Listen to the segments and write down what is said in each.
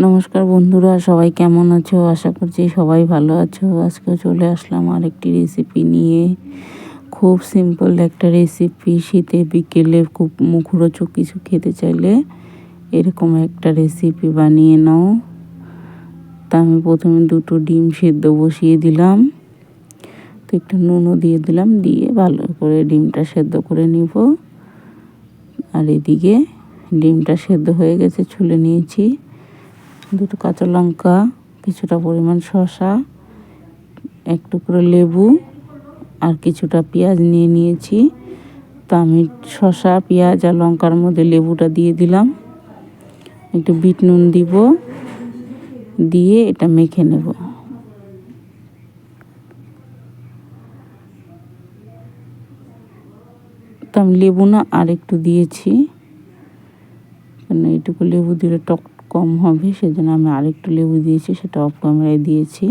নমস্কার বন্ধুরা, সবাই কেমন আছো? আশা করছি সবাই ভালো আছো। আজকে চলে আসলাম আরেকটি রেসিপি নিয়ে। খুব সিম্পল একটা রেসিপি। শীতে বিকেলে খুব মুখরোচক কিছু খেতে চাইলে এরকম একটা রেসিপি বানিয়ে নাও। তা আমি প্রথমে 2টো ডিম সেদ্ধ বসিয়ে দিলাম, তো একটু নুনও দিয়ে দিলাম, দিয়ে ভালো করে ডিমটা সেদ্ধ করে নিব। আর এদিকে ডিমটা সেদ্ধ হয়ে গেছে, ছুলে নিয়েছি। 2টো কাঁচা লঙ্কা, কিছুটা পরিমাণ শসা, 1 টুকরো লেবু আর কিছুটা পেঁয়াজ নিয়ে নিয়েছি। তো আমি শসা, পেঁয়াজ আর লঙ্কার মধ্যে লেবুটা দিয়ে দিলাম। একটু বিট নুন দিব, দিয়ে এটা মেখে নেব। তো আমি লেবু না আর একটু দিয়েছি, কারণ এইটুকু লেবু দিলে টক কম হবে, সেজন্য আমি আরেকটু লেবু দিয়েছি, সেটা অফ ক্যামেরায় দিয়েছি।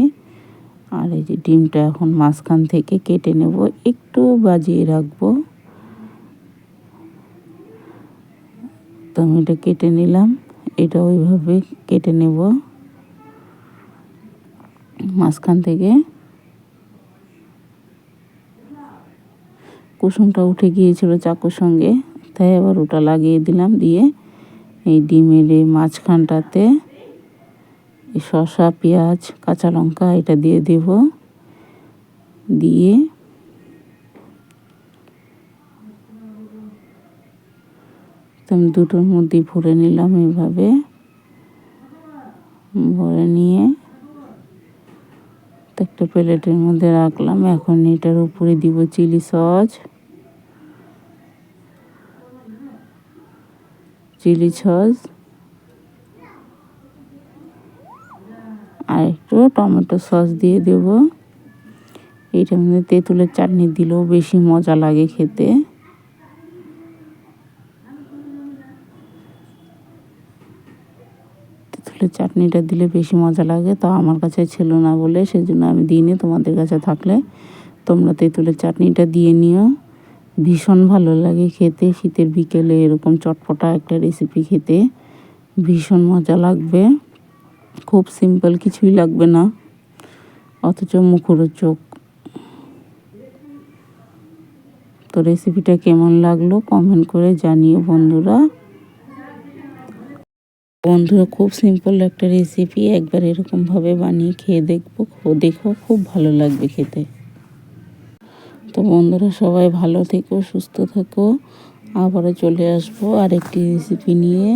আর এই যে ডিমটা এখন মাঝখান থেকে কেটে নেব, একটু বাজিয়ে রাখবো। তো আমি এটা কেটে নিলাম, এটা ওইভাবে কেটে নেব মাঝখান থেকে। কুসুমটা উঠে গিয়েছিল চাকুর সঙ্গে, তাই আবার ওটা লাগিয়ে দিলাম। দিয়ে এই ডিমের এই মাঝখানটাতে এই শসা, পেঁয়াজ, কাঁচা লঙ্কা এটা দিয়ে দেব। দিয়ে আমি 2টোর মধ্যেই ভরে নিলাম। এইভাবে ভরে নিয়ে একটা প্লেটের মধ্যে রাখলাম। এখন এটার উপরে দিব চিলি সস, আর একটু টমেটো সস দিয়ে দেব। এইটার মধ্যে তেঁতুলের চাটনি দিলেও বেশি মজা লাগে খেতে। তেঁতুলের চাটনিটা দিলে বেশি মজা লাগে, তো আমার কাছে ছিল না বলে সেজন্য আমি দিইনি। তোমাদের কাছে থাকলে তোমরা তেঁতুলের চাটনিটা দিয়ে নিও, ভীষণ ভালো লাগে খেতে। শীতের বিকেলে এরকম চটপটা একটা রেসিপি খেতে ভীষণ মজা লাগবে। খুব সিম্পল, কিছুই লাগবে না, অথচ মুখরোচক। তো রেসিপিটা কেমন লাগলো কমেন্ট করে জানিও বন্ধুরা। খুব সিম্পল একটা রেসিপি, একবার এরকমভাবে বানিয়ে খেয়ে দেখো, খুব ভালো লাগবে খেতে। তো বন্ধুরা, সবাই ভালো থেকো, সুস্থ থেকো। আবারও চলে আসবো আরেকটি রেসিপি নিয়ে।